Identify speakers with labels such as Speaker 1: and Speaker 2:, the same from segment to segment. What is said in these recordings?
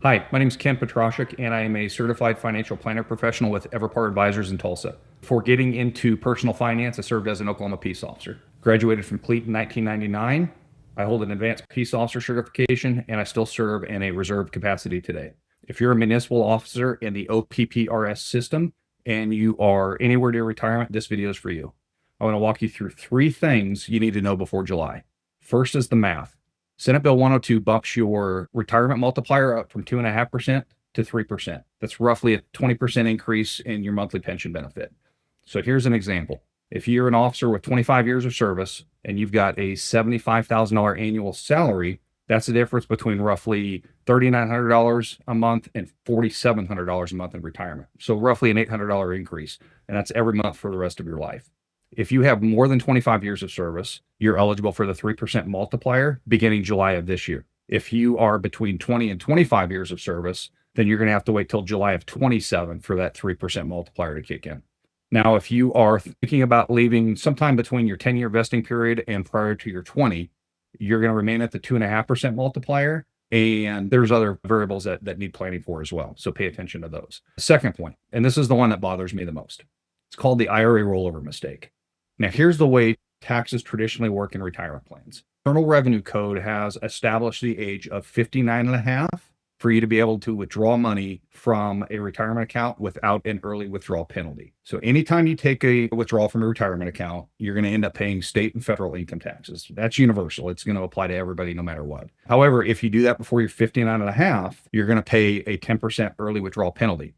Speaker 1: Hi, my name is Ken Petrashek, and I am a certified financial planner professional with Everpar Advisors in Tulsa. Before getting into personal finance, I served as an Oklahoma peace officer. Graduated from Fleet in 1999. I hold an advanced peace officer certification, and I still serve in a reserve capacity today. If you're a municipal officer in the OPPRS system and you are anywhere near retirement, this video is for you. I want to walk you through three things you need to know before July. First is the math. Senate Bill 102 bumps your retirement multiplier up from 2.5% to 3%. That's roughly a 20% increase in your monthly pension benefit. So here's an example. If you're an officer with 25 years of service and you've got a $75,000 annual salary, that's the difference between roughly $3,900 a month and $4,700 a month in retirement. So roughly an $800 increase. And that's every month for the rest of your life. If you have more than 25 years of service, you're eligible for the 3% multiplier beginning July of this year. If you are between 20 and 25 years of service, then you're going to have to wait till July of 27 for that 3% multiplier to kick in. Now, if you are thinking about leaving sometime between your 10-year vesting period and prior to your 20, you're going to remain at the 2.5% multiplier. And there's other variables that need planning for as well. So pay attention to those. Second point, and this is the one that bothers me the most. It's called the IRA rollover mistake. Now, here's the way taxes traditionally work in retirement plans. Internal Revenue Code has established the age of 59 and a half for you to be able to withdraw money from a retirement account without an early withdrawal penalty. So anytime you take a withdrawal from a retirement account, you're going to end up paying state and federal income taxes. That's universal. It's going to apply to everybody no matter what. However, if you do that before you're 59 and a half, you're going to pay a 10% early withdrawal penalty.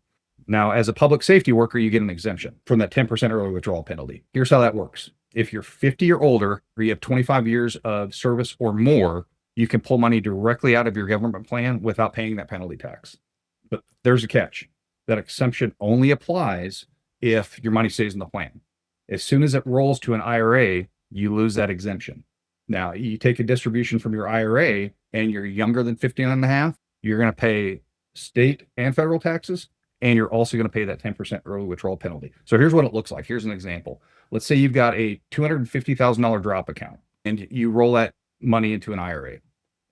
Speaker 1: Now, as a public safety worker, you get an exemption from that 10% early withdrawal penalty. Here's how that works. If you're 50 or older, or you have 25 years of service or more, you can pull money directly out of your government plan without paying that penalty tax. But there's a catch. That exemption only applies if your money stays in the plan. As soon as it rolls to an IRA, you lose that exemption. Now, you take a distribution from your IRA and you're younger than 59 and a half, you're going to pay state and federal taxes, and you're also going to pay that 10% early withdrawal penalty. So here's what it looks like. Here's an example. Let's say you've got a $250,000 drop account and you roll that money into an IRA.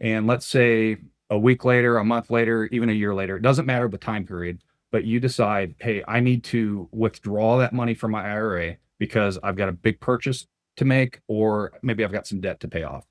Speaker 1: And let's say a week later, a month later, even a year later, it doesn't matter the time period, but you decide, hey, I need to withdraw that money from my IRA because I've got a big purchase to make, or maybe I've got some debt to pay off.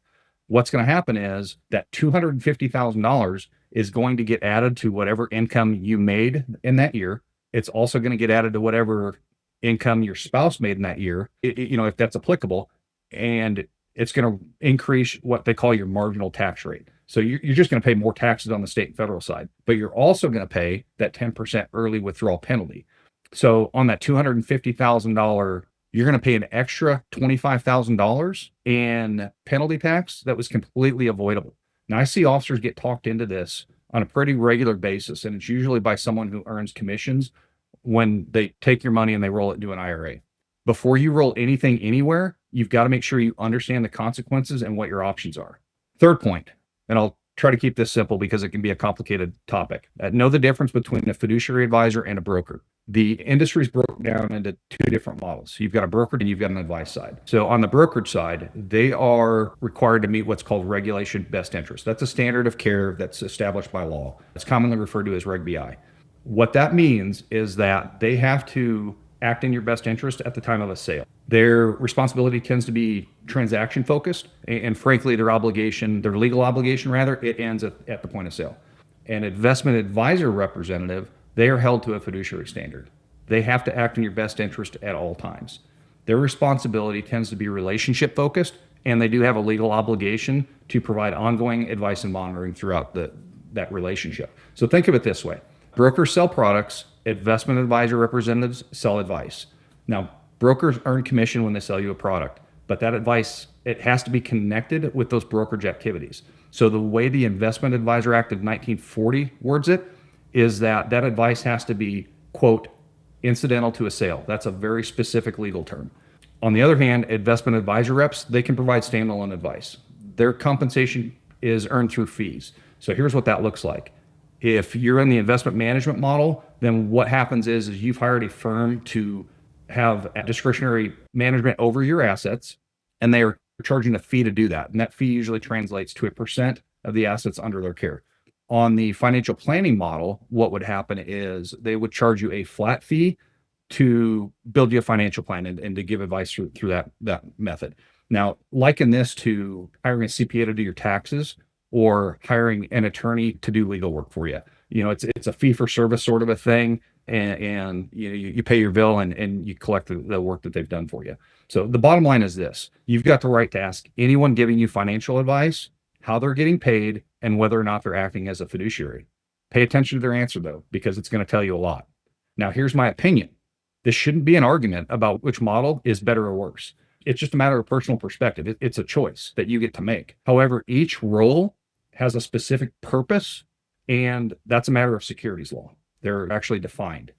Speaker 1: What's going to happen is that $250,000 is going to get added to whatever income you made in that year. It's also going to get added to whatever income your spouse made in that year, if that's applicable. And it's going to increase what they call your marginal tax rate. So you're just going to pay more taxes on the state and federal side, but you're also going to pay that 10% early withdrawal penalty. So on that $250,000, you're going to pay an extra $25,000 in penalty tax that was completely avoidable. Now, I see officers get talked into this on a pretty regular basis, and it's usually by someone who earns commissions when they take your money and they roll it into an IRA. Before you roll anything anywhere, you've got to make sure you understand the consequences and what your options are. Third point, and I'll try to keep this simple because it can be a complicated topic. Know the difference between a fiduciary advisor and a broker. The industry's broken down into two different models. You've got a broker and you've got an advice side. So on the brokerage side, they are required to meet what's called regulation best interest. That's a standard of care that's established by law. It's commonly referred to as Reg BI. What that means is that they have to act in your best interest at the time of a sale. Their responsibility tends to be transaction focused, and frankly, their legal obligation rather, it ends at the point of sale. An investment advisor representative, they are held to a fiduciary standard. They have to act in your best interest at all times. Their responsibility tends to be relationship focused, and they do have a legal obligation to provide ongoing advice and monitoring throughout that relationship. So think of it this way. Brokers sell products, investment advisor representatives sell advice. Now, brokers earn commission when they sell you a product, but that advice, it has to be connected with those brokerage activities. So the way the Investment Advisor Act of 1940 words it is that advice has to be, quote, incidental to a sale. That's a very specific legal term. On the other hand, investment advisor reps, they can provide standalone advice. Their compensation is earned through fees. So here's what that looks like. If you're in the investment management model, then what happens is you've hired a firm to have discretionary management over your assets, and they are charging a fee to do that. And that fee usually translates to 1% of the assets under their care. On the financial planning model, what would happen is they would charge you a flat fee to build you a financial plan and to give advice through that method. Now, liken this to hiring a CPA to do your taxes or hiring an attorney to do legal work for you. It's a fee for service sort of a thing, and you pay your bill and you collect the work that they've done for you. So the bottom line is this: you've got the right to ask anyone giving you financial advice how they're getting paid and whether or not they're acting as a fiduciary. Pay attention to their answer though, because it's going to tell you a lot. Now, here's my opinion. This shouldn't be an argument about which model is better or worse. It's just a matter of personal perspective. It's a choice that you get to make. However, each role has a specific purpose, and that's a matter of securities law. They're actually defined.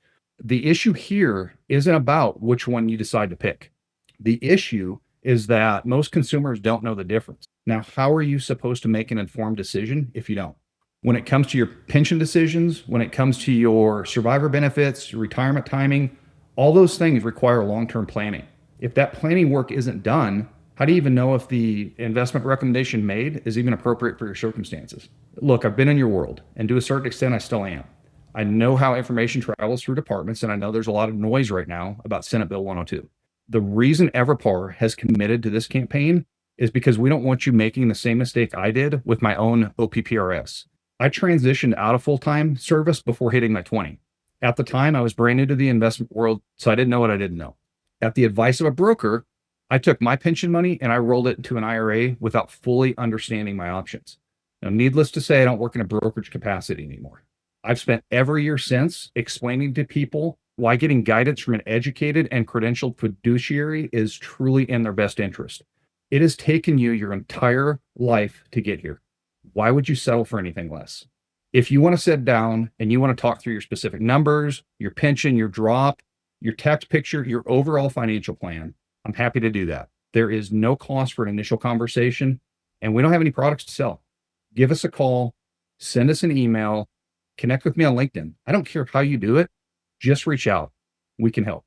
Speaker 1: The issue here isn't about which one you decide to pick. The issue is that most consumers don't know the difference. Now, how are you supposed to make an informed decision if you don't? When it comes to your pension decisions, when it comes to your survivor benefits, your retirement timing, all those things require long-term planning. If that planning work isn't done, how do you even know if the investment recommendation made is even appropriate for your circumstances? Look, I've been in your world, and to a certain extent, I still am. I know how information travels through departments, and I know there's a lot of noise right now about Senate Bill 102. The reason EverPAR has committed to this campaign is because we don't want you making the same mistake I did with my own OPPRS. I transitioned out of full-time service before hitting my 20. At the time, I was brand new to the investment world, so I didn't know what I didn't know. At the advice of a broker, I took my pension money and I rolled it into an IRA without fully understanding my options. Now, needless to say, I don't work in a brokerage capacity anymore. I've spent every year since explaining to people why getting guidance from an educated and credentialed fiduciary is truly in their best interest. It has taken you your entire life to get here. Why would you settle for anything less? If you want to sit down and you want to talk through your specific numbers, your pension, your drop, your tax picture, your overall financial plan, I'm happy to do that. There is no cost for an initial conversation, and we don't have any products to sell. Give us a call, send us an email, connect with me on LinkedIn. I don't care how you do it. Just reach out. We can help.